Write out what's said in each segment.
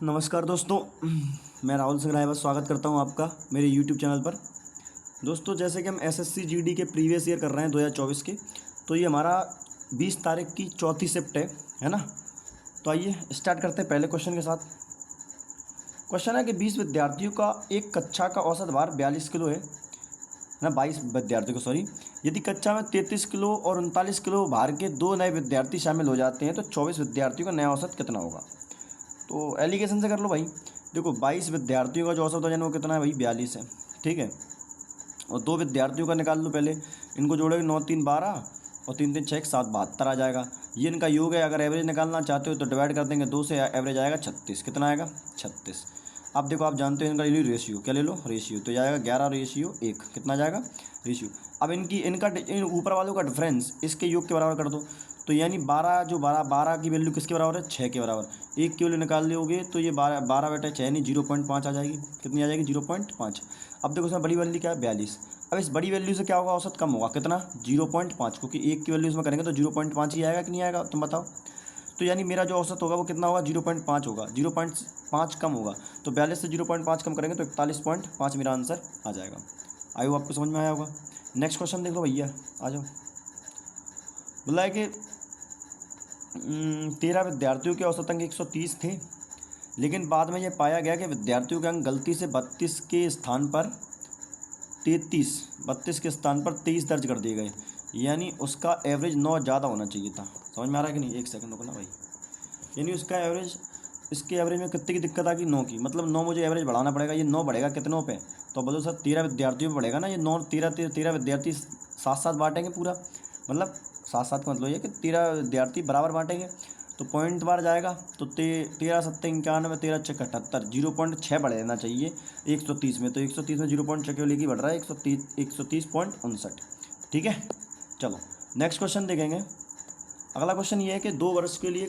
नमस्कार दोस्तों, मैं राहुल सिंह राय स्वागत करता हूं आपका मेरे यूट्यूब चैनल पर। दोस्तों, जैसे कि हम एसएससी जीडी के प्रीवियस ईयर कर रहे हैं 2024 के, तो ये हमारा 20 तारीख की चौथी शिफ्ट है ना। तो आइए स्टार्ट करते हैं पहले क्वेश्चन के साथ। क्वेश्चन है कि 20 विद्यार्थियों का एक कक्षा का औसत भार 42 किलो है ना, 22 विद्यार्थियों को सॉरी। यदि कक्षा में 33 किलो और 39 किलो भार के 2 नए विद्यार्थी शामिल हो जाते हैं तो 24 विद्यार्थियों का नया औसत कितना होगा। तो एलिगेशन से कर लो भाई। देखो, 22 विद्यार्थियों का जो औसत वजन वो कितना है भाई, 42 है, ठीक है। और 2 विद्यार्थियों का निकाल लो पहले, इनको जोड़ोगे 9 3 12 और 3 3 6 7 72 आ जाएगा। ये इनका योग है। अगर एवरेज निकालना चाहते हो तो डिवाइड कर देंगे 2 से, एवरेज आएगा 36। कितना आएगा 36। अब देखो, आप जानते हो इनका ले लो रेशियो, क्या ले लो रेशियो, तो जाएगा 11/1। कितना जाएगा रेशियो। अब इन ऊपर वालों का डिफरेंस इसके योग के बराबर कर दो। तो यानी 12 जो 12 की वैल्यू किसके बराबर है, 6 के बराबर। एक की वैल्यू निकाल दोगे तो ये 12/6 यानी 0.5 आ जाएगी। कितनी आ जाएगी 0.5। अब देखो इसमें बड़ी वैल्यू क्या है 42। अब इस बड़ी वैल्यू से क्या होगा, औसत कम होगा कितना 0.5, क्योंकि एक की वैल्यू इसमें करेंगे तो 0.5 ही आएगा कि नहीं आएगा, तुम बताओ। तो यानी मेरा जो औसत होगा वो कितना होगा 0.5 होगा, 0.5 कम होगा। तो 42 से 0.5 कम करेंगे तो 41.5 मेरा आंसर आ जाएगा। आई होप आपको समझ में आया होगा। नेक्स्ट क्वेश्चन देख लो भैया, आ जाओ। बोला है कि 13 विद्यार्थियों के औसत अंक 130 थे, लेकिन बाद में यह पाया गया कि विद्यार्थियों के अंक गलती से 32 के स्थान पर 23 दर्ज कर दिए गए। यानी उसका एवरेज 9 ज़्यादा होना चाहिए था। समझ में आ रहा है कि नहीं, एक सेकंड रुकना भाई। यानी उसका एवरेज, इसके एवरेज में कितने की दिक्कत आ गई, 9 की। मतलब 9 मुझे एवरेज बढ़ाना पड़ेगा। ये 9 बढ़ेगा कितनों पे, तो बोलो सर 13 विद्यार्थियों पे बढ़ेगा ना। ये 9 13 विद्यार्थी साथ साथ बांटेंगे पूरा, मतलब साथ साथ का मतलब ये कि 13 विद्यार्थी बराबर बांटेंगे तो पॉइंट बार जाएगा। तो 13 7 91, 13 6 78, 0.6 बढ़ जाना चाहिए 130 में। तो 130 में 0.6 लेके बढ़ रहा है 130.59। ठीक है, चलो नेक्स्ट क्वेश्चन देखेंगे। अगला क्वेश्चन ये है कि 2 वर्ष के लिए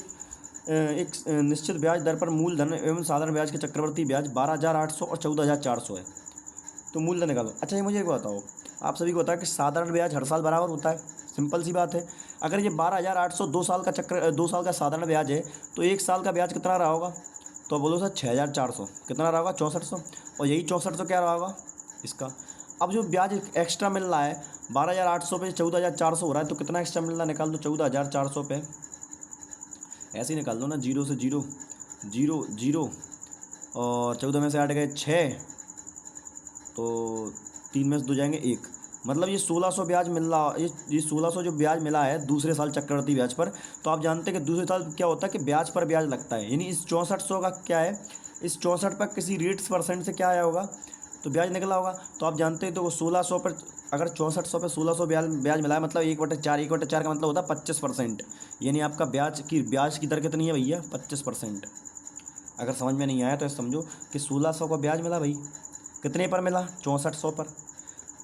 एक निश्चित ब्याज दर पर मूलधन एवं साधारण ब्याज के चक्रवर्ती ब्याज 12,800 और 14,400 है। तो मूलधन निकालो। अच्छा, ये मुझे एक बताओ, आप सभी को पता है कि साधारण ब्याज हर साल बराबर होता है, सिंपल सी बात है। अगर ये 12,800 2 साल का साधारण ब्याज है तो 1 साल का ब्याज कितना रहा होगा, तो बोलो सर 6,400। कितना रहा होगा 6400। और यही 6400 क्या रहा होगा इसका। अब जो ब्याज एक्स्ट्रा मिल रहा है 12,800 पे 14,400 हो रहा है, तो कितना एक्स्ट्रा मिल रहा है निकाल दो 14,400 पे। ऐसे ही निकाल दो ना, 0 से 0 0 0 और 14 में से 8 गए 6, तो 3 में से 2 जाएंगे 1। मतलब ये 1600 ब्याज मिल रहा, ये 1600 जो ब्याज मिला है दूसरे साल चक्रवर्ती ब्याज पर। तो आप जानते हैं कि दूसरे साल क्या होता है कि ब्याज पर ब्याज लगता है। यानी इस 6400 का क्या है, इस 64 पर किसी रेट्स परसेंट से क्या आया होगा तो ब्याज निकला होगा। तो आप जानते हैं तो वो 1600 पर, अगर 6400 पर 1600 ब्याज मिला है, मतलब 1/4 का मतलब होता है 25%। यानी आपका ब्याज की दर कितनी है भैया 25%। अगर समझ में नहीं आया तो समझो कि 1600 का ब्याज मिला भाई, कितने पर मिला 6400 पर।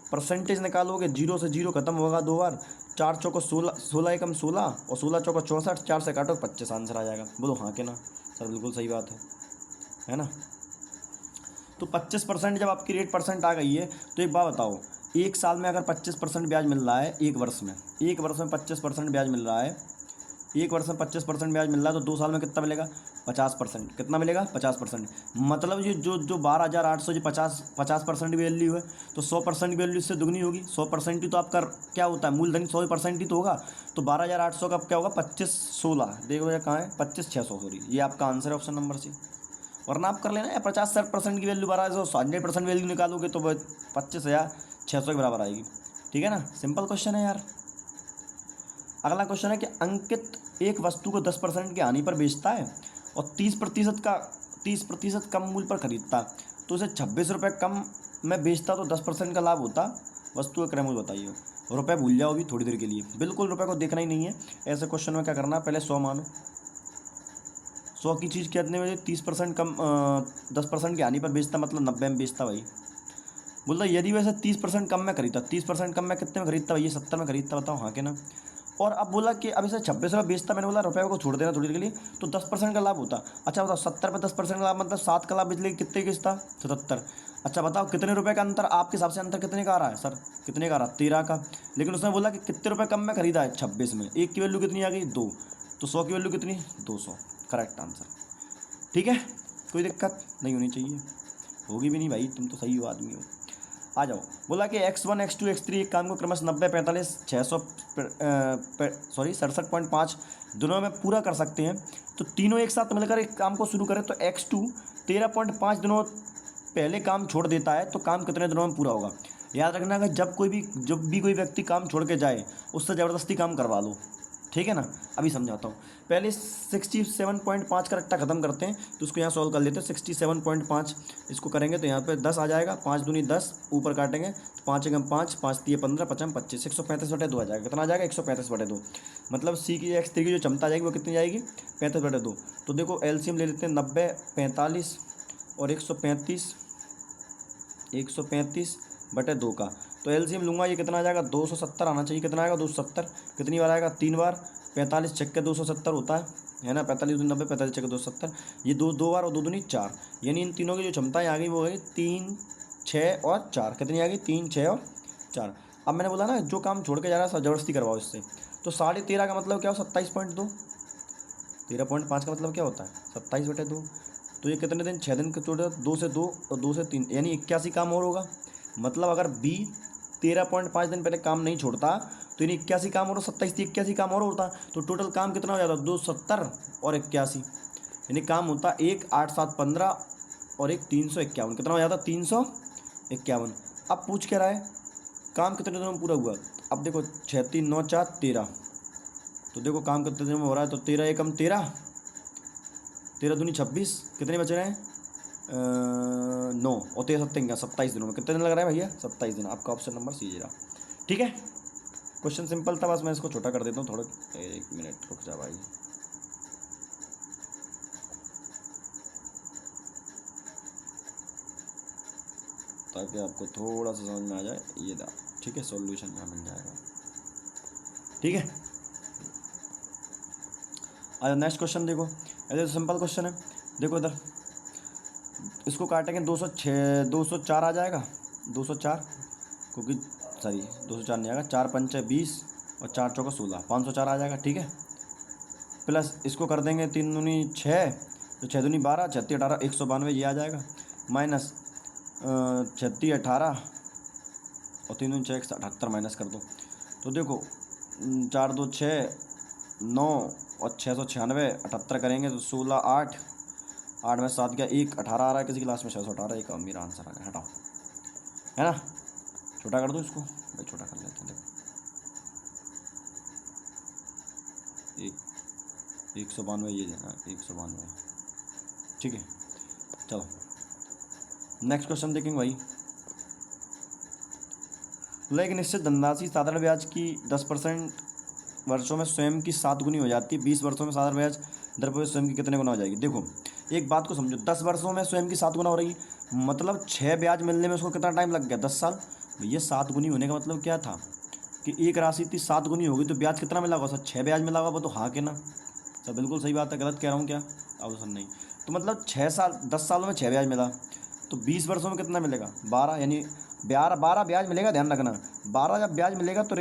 परसेंटेज निकालोगे 0 से 0 खत्म होगा 2 बार, 4 चौको 16, 16 एकम 16 और 16 चौको 64, 4 से काटो 25 आंसर आ जाएगा। बोलो हाँ कि ना सर, बिल्कुल सही बात है ना। तो 25% जब आपकी रेट परसेंट आ गई है तो एक बात बताओ, एक साल में अगर 25% ब्याज मिल रहा है, एक वर्ष में 25% ब्याज मिल रहा है, एक वर्ष में 25% ब्याज मिल रहा है, तो 2 साल में कितना मिलेगा 50%। कितना मिलेगा 50%। मतलब ये जो 12,800 जो 50% की वैल्यू है, तो 100% की वैल्यू इससे दुगनी होगी। 100% ही तो आपका क्या होता है मूलधन, 100% ही तो होगा। तो 12,800 का क्या होगा 25/16, देखो भैया कहाँ है 25,600 सॉरी, ये आपका आंसर है ऑप्शन नंबर सी। वरना आप कर लेना या 50% की वैल्यू 1200 100% वैल्यू निकालोगे तो 25,600 के बराबर आएगी। ठीक है ना, सिंपल क्वेश्चन है यार। अगला क्वेश्चन है कि अंकित एक वस्तु को 10% की हानि पर बेचता है और 30% कम मूल्य पर खरीदता, तो उसे 26 रुपये कम में बेचता तो 10% का लाभ होता। वस्तु का क्रय मूल्य बताइए। रुपये भूल जाओ भी थोड़ी देर के लिए, बिल्कुल रुपये को देखना ही नहीं है। ऐसे क्वेश्चन में क्या करना है, पहले 100 मानो। 100 की चीज़ कितने में 30% कम 10% की हानि पर बेचता, मतलब 90 में बेचता भाई। बोलता यदि वैसे 30% कम में खरीदता, 30% कम में कितने में खरीदता भाई, 70 में खरीदता, बताओ हाँ कि ना। और अब बोला कि अब इसे 26 रुपये बेचता, मैंने बोला रुपये को छोड़ देना थोड़ी देर के लिए, तो 10% का लाभ होता। अच्छा बताओ 70 पे 10% का लाभ मतलब 7 का लाभ बिजली कितने किस्ता 77। अच्छा बताओ कितने रुपये का अंतर, आपके हिसाब से अंतर कितने का आ रहा है सर, कितने का आ रहा है 13 का। लेकिन उसने बोला कि कितने रुपये कम में खरीदा है 26 में, एक की वैल्यू कितनी आ गई 2, तो 100 की वैल्यू कितनी 200। Correct answer. ठीक है, कोई दिक्कत नहीं होनी चाहिए, होगी भी नहीं भाई, तुम तो सही हो, आदमी हो। आ जाओ। बोला कि X1 X2 X3 एक काम को क्रमश 90 45 600 सॉरी 67.5 दिनों में पूरा कर सकते हैं। तो तीनों एक साथ मिलकर एक काम को शुरू करें तो X2 13.5 दिनों पहले काम छोड़ देता है, तो काम कितने दिनों में पूरा होगा। याद रखना कि जब भी कोई व्यक्ति काम छोड़ के जाए उससे ज़बरदस्ती काम करवा लो, ठीक है ना। अभी समझाता हूँ। पहले 67.5 का रट्टा ख़त्म करते हैं, तो उसको यहाँ सॉल्व कर लेते हैं। 67.5 इसको करेंगे तो यहाँ पे 10 आ जाएगा, 5 दूनी 10, ऊपर काटेंगे तो 5 एकम 5, 5 तिये 15, 5 25, 135/2 आ जाएगा। कितना आ जाएगा? 135/2। मतलब सी की X3 की जो क्षमता आ जाएगी वो कितनी जाएगी? 35/2। तो देखो एलसीएम ले लेते हैं, 90 45 और 135/2 का। तो एलसीएम लूँगा, ये कितना आ जाएगा? 270 आना चाहिए। कितना आएगा? 270। कितनी बार आएगा? 3 बार। 45 छक्के 270 होता है ना, 45 दूनी 90, 45 छक्के 270, ये दो बार और 2 दूनी 4, यानी इन तीनों की जो क्षमताएँ आ गई वो है 3 6 और 4। कितनी आ गई? 3 6 और 4। अब मैंने बोला ना जो काम छोड़ के जा रहा है ज़बरदस्ती करवाओ इससे। तो 13.5 का मतलब क्या हो? 27.2। 13.5 का मतलब क्या होता है? 27/2। तो ये कितने दिन? 6 दिन का छोड़ 2 से 2 और 2 से 3, यानी 81 काम और होगा। मतलब अगर बी 13.5 दिन पहले काम नहीं छोड़ता तो यानी 81 काम और 27 81 काम और होता, तो टोटल काम कितना हो जाता? 270 और 81, यानी काम होता 1 8 7 15 और 1 351। कितना हो जाता? 351। अब पूछ क्या रहा है? काम कितने दिनों में पूरा हुआ? अब देखो 6 3 9 4 13, तो देखो काम कितने दिनों में हो रहा है? तो 13 एकम 13, 13 दूनी 26, कितने बच रहे हैं? 9 और 13 सत्ते 27 दिनों में। कितने दिन लग रहा है भैया? 27 दिन। आपका ऑप्शन नंबर सी रहा। ठीक है, क्वेश्चन सिंपल था, बस मैं इसको छोटा कर देता हूँ थोड़ा। 1 मिनट रुक जा भाई। ताकि आपको थोड़ा सा समझ में आ जाए। ये दा, ठीक है, सॉल्यूशन यहाँ मिल जाएगा। ठीक है, अच्छा नेक्स्ट क्वेश्चन देखो। ऐसे सिंपल क्वेश्चन है, देखो इधर इसको काटेंगे 204 आ जाएगा। 204 क्योंकि सॉरी 204 नहीं आएगा, 4 पंचे 20 और 4 चौका 16, 504 आ जाएगा। ठीक है, प्लस इसको कर देंगे 3 दूनी 6, तो 6 दूनी 12, 36 18, 192 ये आ जाएगा। माइनस 36 18 और 3 दूनी 6 78 माइनस कर दो। तो देखो 4 2 6 9 और 696, 78 करेंगे तो 16 8 8 में 7 गया 1, 18 आ रहा है किसी क्लास में 618। एक मेरा आंसर आ गया, हटाओ, है ना। छोटा कर दो इसको भाई, छोटा कर लेते हैं। देखो 192 ये देना, 192। ठीक है, चलो नेक्स्ट क्वेश्चन देखेंगे भाई। एक निश्चित धनराशि साधारण ब्याज की 10% वर्षों में स्वयं की 7 गुनी हो जाती है। 20 वर्षों में साधारण ब्याज दर पर स्वयं की कितने गुना हो जाएगी? देखो एक बात को समझो, 10 वर्षों में स्वयं की 7 गुना हो रही, मतलब 6 ब्याज मिलने में उसको कितना टाइम लग गया? 10 साल। भैया 7 गुनी होने का मतलब क्या था कि एक राशि थी 7 गुनी होगी, तो ब्याज कितना मिला होगा सर? 6 ब्याज मिला होगा। वो तो हाँ के ना सर, बिल्कुल सही बात है, गलत कह रहा हूँ क्या? अब सर नहीं, तो मतलब 6 साल 10 सालों में 6 ब्याज मिला, तो 20 वर्षों में कितना मिलेगा? 12, यानी 12 ब्याज मिलेगा। ध्यान रखना, 12 जब ब्याज मिलेगा तो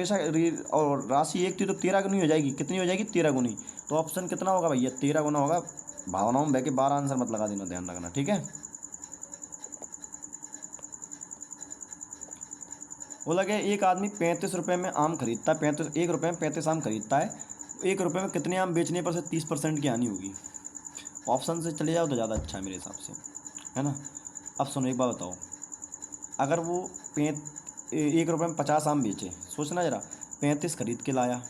और राशि एक थी तो 13 गुनी हो जाएगी। कितनी हो जाएगी? 13 गुनी। तो ऑप्शन कितना होगा भैया? 13 गुना होगा। भावनाओं में बह के 12 आंसर मत लगा देना, ध्यान रखना। ठीक है, बोला गया एक आदमी 35 रुपये में आम खरीदता है, 1 रुपये में 35 आम खरीदता है। 1 रुपये में कितने आम बेचने पर से 30% की हानि होगी? ऑप्शन से चले जाओ तो ज़्यादा अच्छा है मेरे हिसाब से, है ना। अब सुनो एक बात बताओ, अगर वो 1 रुपये में 50 आम बेचे, सोचना जरा, 35 खरीद के लाया,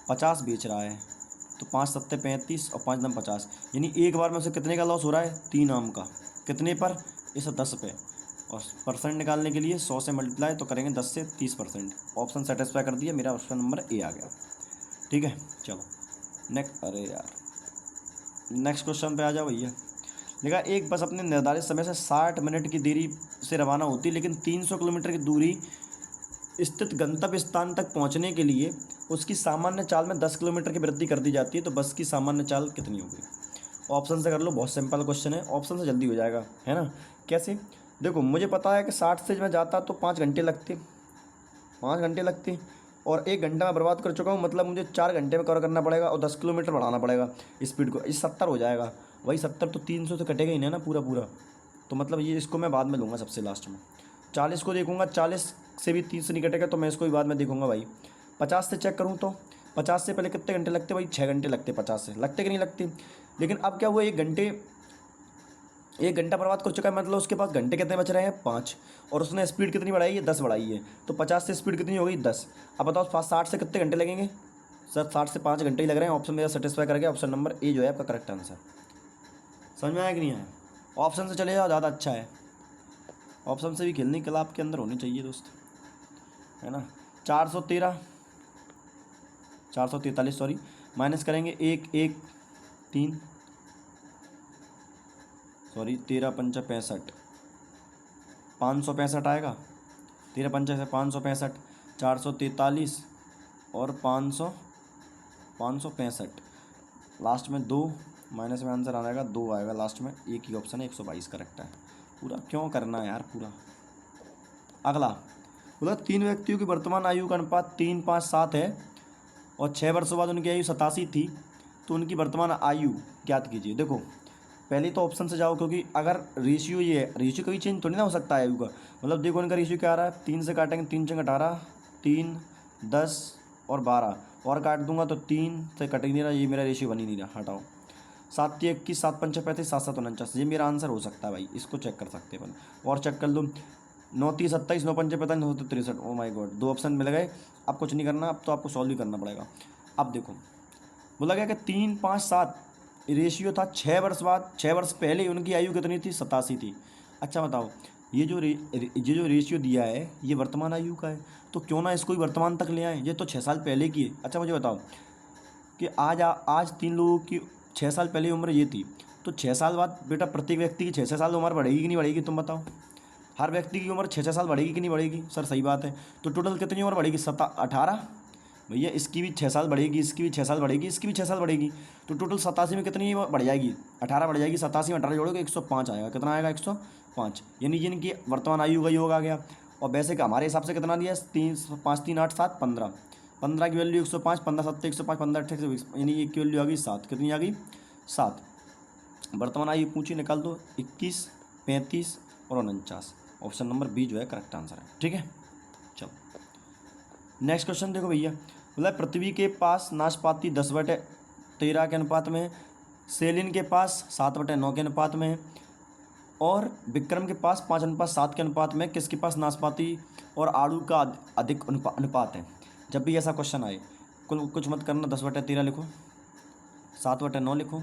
50 बेच रहा है, तो 5 सत्ते 35 और 5 दम 50, यानी एक बार में उसे कितने का लॉस हो रहा है? 3 आम का। कितने पर? 110 पे। और परसेंट निकालने के लिए 100 से मल्टीप्लाई तो करेंगे 10 से 30%। ऑप्शन सेटिस्फाई कर दिया, मेरा ऑप्शन नंबर ए आ गया। ठीक है, चलो नेक्स्ट। अरे यार नेक्स्ट क्वेश्चन पे आ जाओ भैया। देखा एक बस अपने निर्धारित समय से 60 मिनट की देरी से रवाना होती है, लेकिन 300 किलोमीटर की दूरी स्थित गंतव्य स्थान तक पहुंचने के लिए उसकी सामान्य चाल में 10 किलोमीटर की वृद्धि कर दी जाती है, तो बस की सामान्य चाल कितनी होगी? ऑप्शन से कर लो, बहुत सिंपल क्वेश्चन है, ऑप्शन से जल्दी हो जाएगा, है ना। कैसे? देखो मुझे पता है कि 60 से मैं जाता तो 5 घंटे लगते, 5 घंटे लगते, और 1 घंटा मैं बर्बाद कर चुका हूँ, मतलब मुझे 4 घंटे में कवर करना पड़ेगा और 10 किलोमीटर बढ़ाना पड़ेगा स्पीड को, इस 70 हो जाएगा। वही 70 तो 300 से कटेगा ही नहीं ना पूरा पूरा, तो मतलब ये इसको मैं बाद में लूँगा सबसे लास्ट में। 40 को देखूँगा, 40 से भी 30 नहीं कटेगा तो मैं इसको भी बाद में देखूँगा भाई। 50 से चेक करूँ तो 50 से पहले कितने घंटे लगते भाई, 6 घंटे लगते 50 से, लगते कि नहीं लगते। लेकिन अब क्या हुआ, 1 घंटा बर्बाद कर चुका है, मतलब उसके पास घंटे कितने बच रहे हैं 5, और उसने स्पीड कितनी बढ़ाई है 10 बढ़ाई है, तो 50 से स्पीड कितनी हो गई 10। अब बताओ 60 से कितने घंटे लगेंगे सर, 60 से 5 घंटे ही लग रहे हैं। ऑप्शन मेरा सेटिस्फाई कर गया, ऑप्शन नंबर ए जो है आपका करेक्ट आंसर। समझ में आया कि नहीं आया? ऑप्शन से चले जाओ, ज़्यादा अच्छा है। ऑप्शन से भी खेलने की कला आपके अंदर होनी चाहिए दोस्त, है ना। 443 सॉरी, माइनस करेंगे 1 1 3 सॉरी 13 पंचा 65, 565 आएगा। 13 पंचा से 565, 443 और 565, लास्ट में 2 माइनस में आंसर आ जाएगा 2 आएगा लास्ट में, एक ही ऑप्शन है 122 करेक्ट है। पूरा क्यों करना है यार पूरा। अगला बोला 3 व्यक्तियों की वर्तमान आयु का अनुपात 3 5 7 है और 6 वर्षों बाद उनकी आयु 87 थी, तो उनकी वर्तमान आयु ज्ञात कीजिए। देखो पहले तो ऑप्शन से जाओ, क्योंकि अगर रेशियो ये है, रेशियो कभी चेंज थोड़ी ना हो सकता है आयु का। मतलब देखो इनका रेशियो क्या आ रहा है, 3 से काटेंगे 3 6 18, 3 10 और 12 और काट दूंगा तो 3 से कट ही नहीं रहा, ये मेरा रेशियो बन ही नहीं रहा, हटाओ। 7 3 21, 7 5 35, 7 7 49, ये मेरा आंसर हो सकता है भाई, इसको चेक कर सकते हैं अपन। और चेक कर लो 9 30 27, 9 5 45, 9 63, ओ माय गॉड 2 ऑप्शन मिल गए। अब कुछ नहीं करना, अब तो आपको सॉल्व ही करना पड़ेगा। अब देखो बोला गया कि 3 5 7 रेशियो था, 6 वर्ष बाद, 6 वर्ष पहले उनकी आयु कितनी थी 87 थी। अच्छा बताओ ये जो रेशियो दिया है ये वर्तमान आयु का है, तो क्यों ना इसको ही वर्तमान तक ले आए, ये तो 6 साल पहले की है। अच्छा मुझे बताओ कि आज 3 लोगों की 6 साल पहले उम्र ये थी, तो 6 साल बाद बेटा प्रत्येक व्यक्ति की 6 साल उम्र बढ़ेगी कि नहीं बढ़ेगी, तुम बताओ। हर व्यक्ति की उम्र 6 साल बढ़ेगी कि नहीं बढ़ेगी सर, सही बात है। तो टोटल कितनी उम्र बढ़ेगी 18 भैया, इसकी भी 6 साल बढ़ेगी, इसकी भी 6 साल बढ़ेगी, इसकी भी 6 साल बढ़ेगी, तो टोटल 87 में कितनी बढ़ जाएगी 18 बढ़ जाएगी। 87 में 18 जोड़ोगे 105 आएगा, कितना आएगा 105, यानी जिनकी वर्तमान आयु का योग आ गया। और वैसे का हमारे हिसाब से कितना दिया 3 5 3 8 7 15, 15 की वैल्यू 105, 15 7 105, 15 8 120, यानी एक की वैल्यू आ गई 7, कितनी आ गई 7। वर्तमान आयु पूछी निकाल दो 21 35 और 49, ऑप्शन नंबर बी जो है करेक्ट आंसर है। ठीक है चलो नेक्स्ट क्वेश्चन देखो भैया, मतलब पृथ्वी के पास नाशपाती 10/13 के अनुपात में है, सेलिन के पास 7/9 के अनुपात में है, और विक्रम के पास 5:7 के अनुपात में किसके पास नाशपाती और आड़ू का अधिक अनुपात है। जब भी ऐसा क्वेश्चन आए कुछ मत करना, 10/13 लिखो, 7/9 लिखो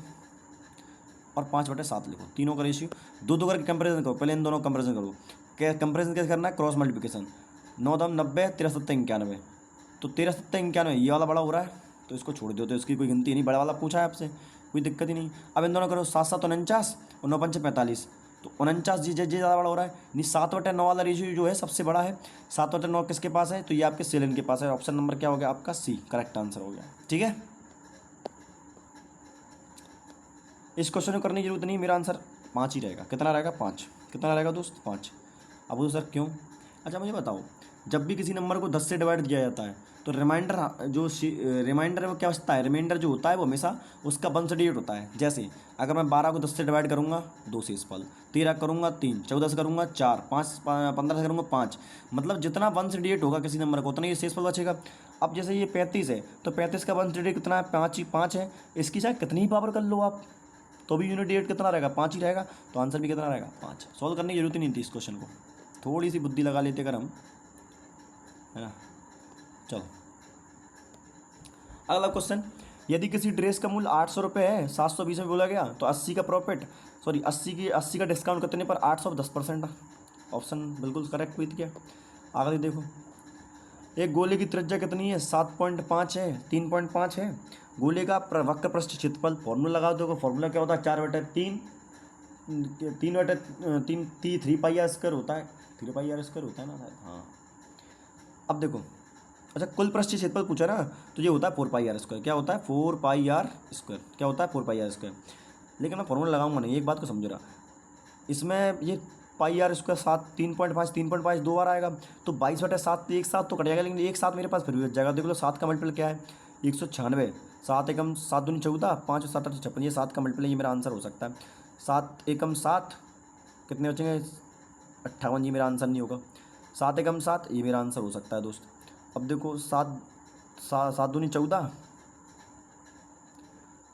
और 5/7 लिखो, तीनों का रेशियो दो दो करके कंपेरिजन करो। पहले इन दोनों कंपेरिजन करो, कंपेरिजन कैसे करना है, क्रॉस मल्टीप्लिकेशन। 9 दम 90, 13 7 91, तो 13 7 91 ये वाला बड़ा हो रहा है, तो इसको छोड़ दो, तो इसकी कोई गिनती नहीं, बड़ा वाला पूछा है आपसे, कोई दिक्कत ही नहीं। अब इन दोनों करो 7 7 49 और 9 5 45, तो 49 जी ज़्यादा बड़ा हो रहा है, यानी 7/9 वाला रेशियो जो है सबसे बड़ा है। 7/9 किसके पास है, तो ये आपके सेलिन के पास है। ऑप्शन नंबर क्या हो गया आपका सी, करेक्ट आंसर हो गया। ठीक है इस क्वेश्चन को करने की जरूरत नहीं, मेरा आंसर 5 ही रहेगा। कितना रहेगा 5, कितना रहेगा दोस्त 5। अब वो सर क्यों, अच्छा मुझे बताओ, जब भी किसी नंबर को 10 से डिवाइड किया जाता है तो रिमाइंडर जो रिमाइंडर वो क्या होता है, रिमाइंडर जो होता है वो हमेशा उसका 1 से डिजिट होता है। जैसे अगर मैं 12 को 10 से डिवाइड करूँगा 2 शेष फल, 13 करूँगा 3, 14 से करूँगा 4, 5 15 से करूँगा 5, मतलब जितना 1 से डिजिट होगा किसी नंबर को उतना ही शेष फल बचेगा। अब जैसे ये 35 है तो 35 का 1 से डिजिट कितना है 5 है, इसकी चाहे कितनी ही पावर कर लो आप तो भी यूनिट डिजिट कितना रहेगा 5 ही रहेगा, तो आंसर भी कितना रहेगा 5। सॉल्व करने की जरूरत ही नहीं थी इस क्वेश्चन को, थोड़ी सी बुद्धि लगा लेते अगर हम, है ना। चलो अगला क्वेश्चन, यदि किसी ड्रेस का मूल्य 800 रुपये है, 720 में बोला गया, तो 80 का प्रॉफिट, सॉरी 80 का डिस्काउंट कितने पर, 800 10%। ऑप्शन बिल्कुल करेक्ट हुई थी क्या। आगे देखो, एक गोले की त्रिज्या कितनी है 7.5 है, 3.5 है। गोले का वक्र पृष्ठ क्षेत्रफल, फॉर्मूला लगा दो, फॉर्मूला क्या होता है 4/3 3 पाई आर स्क्वायर होता है, 3 पाई आर स्क्वायर होता है ना शायद, हाँ। अब देखो, अच्छा कुल पृष्ठ क्षेत्रफल पूछा ना, तो ये होता है 4 पाई आर स्क्वायर, क्या होता है 4 पाई आर स्क्वायर, क्या होता है 4 पाई आर स्क्वायर। लेकिन मैं फॉर्मूला लगाऊंगा नहीं, एक बात को समझो रहा, इसमें ये पाई आर स्क्वायर 3.5 2 बार आएगा, तो 22/7 एक साथ तो कट जाएगा, लेकिन एक साथ मेरे पास फिर भी बच जाएगा। देख लो 7 का मल्टीपल क्या है 196, 7 एकम 7 दूनी 14, 5 और 7 8 56, ये 7 का मल्टीपल, ये मेरा आंसर हो सकता है। 7 एकम 7, कितने बचेंगे 58, ये मेरा आंसर नहीं होगा। 7 एकम 7, ये मेरा आंसर हो सकता है दोस्त। अब देखो 7 दूनी 14,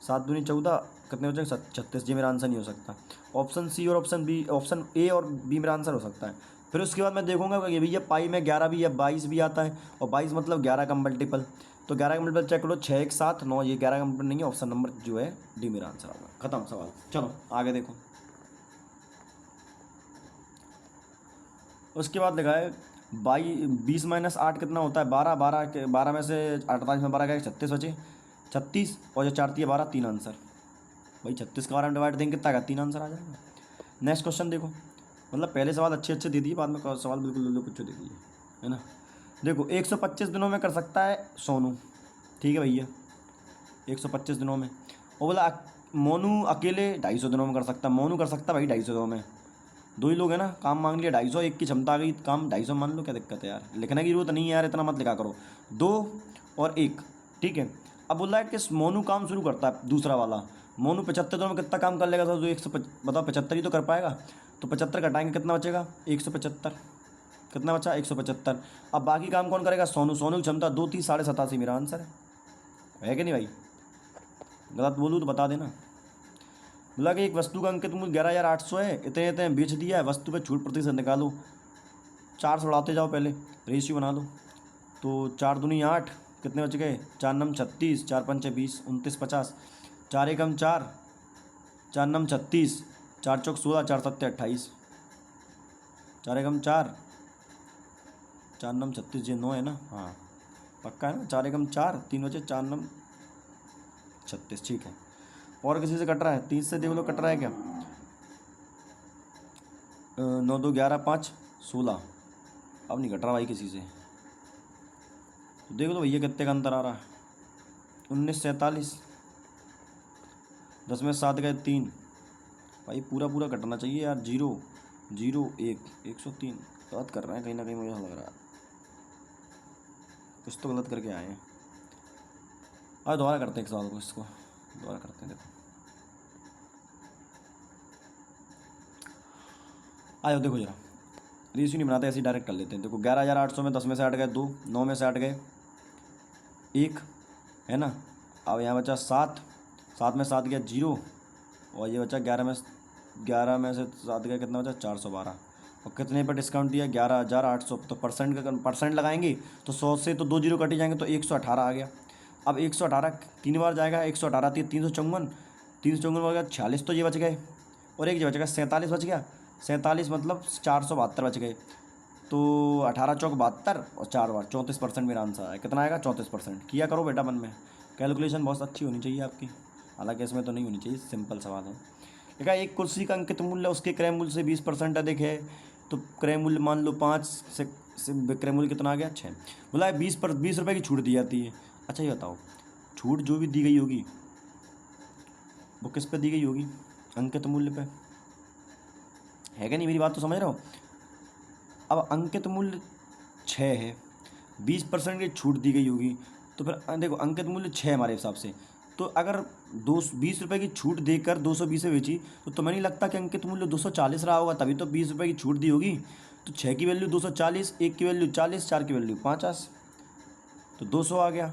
7 दूनी 14, कितने बचेंगे 36, ये मेरा आंसर नहीं हो सकता। ऑप्शन सी और ऑप्शन बी, ऑप्शन ए और बी मेरा आंसर हो सकता है। फिर उसके बाद मैं देखूंगा कि भैया पाई में 11 भी या 22 भी आता है, और 22 मतलब 11 का मल्टीपल, तो 11 का मल्टीपल चेक करो, 6 1 7 9, ये 11 का मल्टीपल नहीं है। ऑप्शन नंबर जो है डी मेरा आंसर होगा। खत्म सवाल। चलो आगे देखो। उसके बाद लिखा है 20 माइनस 8 कितना होता है 12, 12 में से 48 में 12 का 36 बचे, 36 और जो 4 12, 3 आंसर। भाई 36 का 12 में डिवाइड देंगे कितना का 3 आंसर आ जाएगा। नेक्स्ट क्वेश्चन देखो, मतलब पहले सवाल अच्छे अच्छे दे दिए, बाद में सवाल बिल्कुल लल्लू पुच्चू दे दिए, है ना। देखो 125 दिनों में कर सकता है सोनू, ठीक है भैया 125 दिनों में। वो बोला मोनू अकेले 250 दिनों में कर सकता है। मोनू कर सकता है भाई 250 दिनों में, दो ही लोग हैं ना, काम मांग लिया 250, एक की क्षमता आ गई, काम 250 मान लो, क्या दिक्कत है यार, लिखने की जरूरत नहीं है यार, इतना मत लिखा करो। 2 और 1, ठीक है। अब बोल रहा है कि मोनू काम शुरू करता है, दूसरा वाला मोनू 75 दिनों में कितना काम कर लेगा, तो 100 बताओ 75 ही तो कर पाएगा, तो 75 घटाएंगे कितना बचेगा 175, कितना बचा 175। अब बाकी काम कौन करेगा, सोनू। सोनू की क्षमता 2 3 87, मेरा आंसर है कि नहीं भाई, गलत बोलूँ तो बता देना। बोला कि एक वस्तु का अंकित मूल्य 11,800 है, इतने इतने बेच दिया है, वस्तु पे छूट प्रतिशत निकालो। 4 से उड़ाते जाओ, पहले रेशियो बना लो। तो 4 दूनी 8, कितने बच गए 4 नम 36, 4 पंचे 20, 29 50, 4 एकम 4, 4 नम 36, 4 चौक 16, 4 सत्ते 28, 4 एकम 4, 4 नम 36, ये 9 है ना, हाँ पक्का है ना। 4 एकम 4, 3 बचे, 4 नम 36, ठीक है। और किसी से कट रहा है 30 से देख लो, कट रहा है क्या। 9 2 11 5 16, अब नहीं कट रहा भाई किसी से, तो देख लो भैया कितने का अंतर आ रहा है। 19 47, 10 में 7 गए 3, भाई पूरा पूरा कटना चाहिए यार। 0 0 1 103, गलत कर रहे हैं कहीं ना कहीं, मुझे लग रहा है कुछ तो गलत करके आए हैं। अब दोबारा करते हैं एक सवाल को, इसको दोबारा करते हैं। देखो आयो, देखो जरा रेशियो नहीं बनाते, ऐसे डायरेक्ट कर लेते हैं। देखो 11,800 में 10 में से 8 गए 2, 9 में से 8 गए 1, है ना। अब यहाँ बचा 7, 7 में 7 गया 0, और ये बचा 11 में से 7 गया, कितना बचा 412, और कितने पर डिस्काउंट दिया 11,800, तो परसेंट लगाएंगे तो 100 से तो 2 जीरो कट ही जाएंगे, तो 118 आ गया। अब 118 3 बार जाएगा, 118 354, 354 बच गया 46, तो ये बच गए, और एक जो बच गया 47 बच गया, 47 मतलब 472 बच गए। तो 18 चौक 72 और 4 बार 34% मेरा आंसर आया। कितना आएगा 34%। किया करो बेटा मन में, कैलकुलेशन बहुत अच्छी होनी चाहिए आपकी, हालांकि इसमें तो नहीं होनी चाहिए, सिंपल सवाल है। देखा एक कुर्सी का अंकित मूल्य उसके क्रय मूल्य से 20% अधिक है, तो क्रय मूल्य मान लो 5 से विक्रय मूल्य कितना आ गया 6। बोला है 20 रुपये की छूट दी जाती है। अच्छा ये बताओ, छूट जो भी दी गई होगी वो किस पे दी गई होगी, अंकित मूल्य पे, है क्या नहीं, मेरी बात तो समझ रहे हो। अब अंकित मूल्य 6 है, 20% की छूट दी गई होगी, तो फिर देखो अंकित मूल्य 6 हमारे हिसाब से, तो अगर 20 रुपये की छूट देकर 220 में बेची, तो तुम्हें नहीं लगता कि अंकित मूल्य 240 रहा होगा, तभी तो 20 रुपये की छूट दी होगी। तो 6 की वैल्यू 240, 1 की वैल्यू 40, 4 की वैल्यू 50, तो 200 आ गया।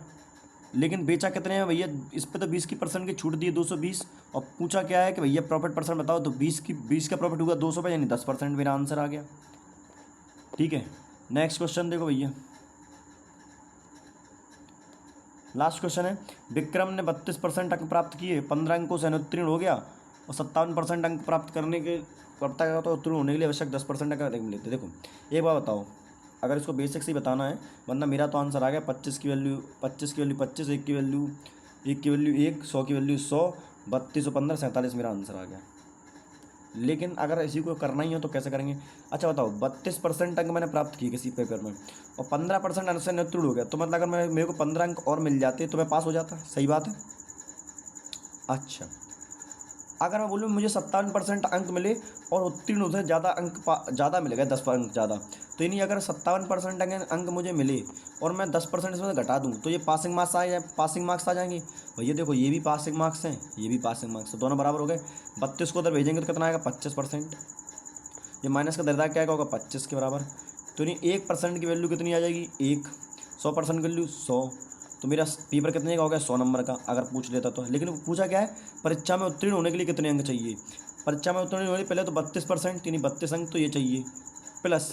लेकिन बेचा कितने में भैया, इस पर तो 20% की छूट दी है 220, और पूछा क्या है कि भैया प्रॉफिट परसेंट बताओ, तो 20 का प्रॉफिट होगा 200 पे, यानी 10%, मेरा आंसर आ गया। ठीक है, नेक्स्ट क्वेश्चन देखो भैया, लास्ट क्वेश्चन है। विक्रम ने 32% अंक प्राप्त किए, 15 अंकों से अनुत्तीर्ण हो गया, और 57% अंक प्राप्त करने के तो उत्तीर्ण होने के लिए आवश्यक 10% अंक मिलते। देखो एक बात बताओ, अगर इसको बेसिक से ही बताना है, वरना मेरा तो आंसर आ गया 25 की वैल्यू 25, 1 की वैल्यू 1, 100 की वैल्यू 100, 32 और 15 47, मेरा आंसर आ गया। लेकिन अगर इसी को करना ही हो तो कैसे करेंगे। अच्छा बताओ, 32% अंक मैंने प्राप्त किए किसी पेपर में, और 15% अंक से अनुत्तीर्ण हो गया, तो मतलब अगर मेरे को 15 अंक और मिल जाते तो मैं पास हो जाता, सही बात है। अच्छा अगर मैं बोलूँ मुझे 57% अंक मिले और उत्तीर्ण होने से ज़्यादा अंक ज़्यादा मिलेगा, 10 अंक ज़्यादा, तो यानी अगर 57% अंक मुझे मिले और मैं 10% इसमें से घटा दूँ तो ये पासिंग मार्क्स पासिंग मार्क्स आ जाएंगे। भैया देखो ये भी पासिंग मार्क्स हैं, ये भी पासिंग मार्क्स हैं, दोनों बराबर हो गए। 32 को उधर भेजेंगे तो कितना आएगा, 25%। ये माइनस का दर्जा क्या होगा, 25 के बराबर। तो नहीं 1% की वैल्यू कितनी आ जाएगी, 1। 100% की वैल्यू 100। तो मेरा पेपर कितने का हो गया, 100 नंबर का, अगर पूछ लेता तो। लेकिन पूछा क्या है, परीक्षा में उत्तीर्ण होने के लिए कितने अंक चाहिए। परीक्षा में उत्तीर्ण होने के लिए पहले तो 32% यानी 32 अंक तो ये चाहिए, प्लस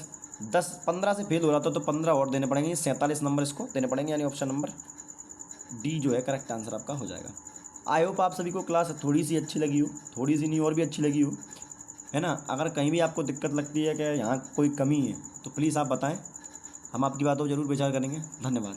15 से फेल हो रहा था तो 15 और देने पड़ेंगे, 47 नंबर इसको देने पड़ेंगे, यानी ऑप्शन नंबर डी जो है करेक्ट आंसर आपका हो जाएगा। आई होप आप सभी को क्लास थोड़ी सी अच्छी लगी हो, थोड़ी सी नहीं और भी अच्छी लगी हो, है ना। अगर कहीं भी आपको दिक्कत लगती है कि यहाँ कोई कमी है तो प्लीज़ आप बताएं, हम आपकी बातों पर ज़रूर विचार करेंगे। धन्यवाद।